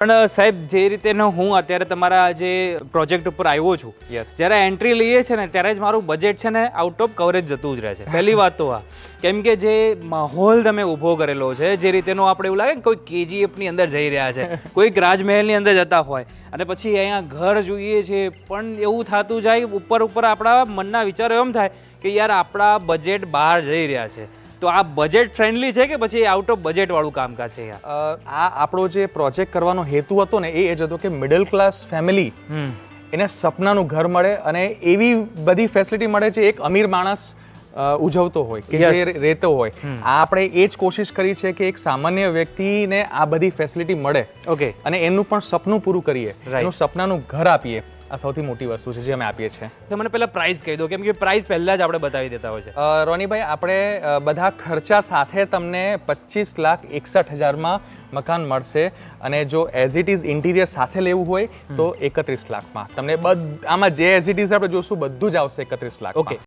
પણ સાહેબ જે રીતે હું અત્યારે તમારા જે પ્રોજેક્ટ ઉપર આવ્યો છું, જ્યારે એન્ટ્રી લઈએ છે ને ત્યારે જ મારું બજેટ છે ને આઉટ ઓફ કવરેજ જતું જ રહે છે. પહેલી વાત તો આ, કેમ કે જે માહોલ તમે ઊભો કરેલો છે, જે રીતેનો આપણે એવું લાગે ને કોઈ KGF ની અંદર જઈ રહ્યા છે, કોઈક રાજમહેલની અંદર જતા હોય, અને પછી અહીંયા ઘર જોઈએ છે, પણ એવું થતું જાય ઉપર આપણા મનના વિચારો એમ થાય કે યાર આપણા બજેટ બહાર જઈ રહ્યા છે. તો આ બજેટ ફ્રેન્ડલી છે કે પછી આઉટ ઓફ બજેટ વાળું કામકાજ છે? આ આપણો જે પ્રોજેક્ટ કરવાનો હેતુ હતો ને એ જ હતો કે મિડલ ક્લાસ ફેમિલી એને સપનાનું ઘર મળે અને એવી બધી ફેસિલિટી મળે છે એક અમીર માણસ ઉજવતો હોય કે જે રહેતો હોય. આપણે એ જ કોશિશ કરી છે કે એક સામાન્ય વ્યક્તિને આ બધી ફેસિલિટી મળે અને એમનું પણ સપનું પૂરું કરીએ, એનું સપનાનું ઘર આપીએ. આ સૌથી મોટી વસ્તુ છે જે અમે આપીએ છીએ. તો મને પહેલા પ્રાઇસ કહી દો, કેમ કે પ્રાઇસ પહેલા જ આપણે બતાવી દેતા હોય છે. રોનીભાઈ, આપણે બધા ખર્ચા સાથે તમને 25,61,000માં મકાન મળશે, અને જો એઝ ઇટ ઇઝ ઇન્ટિરિયર સાથે લેવું હોય તો 31 લાખમાં તમને આમાં જે એઝ ઇટ ઇઝ આપણે જોશું બધું જ આવશે 31 લાખ. ઓકે,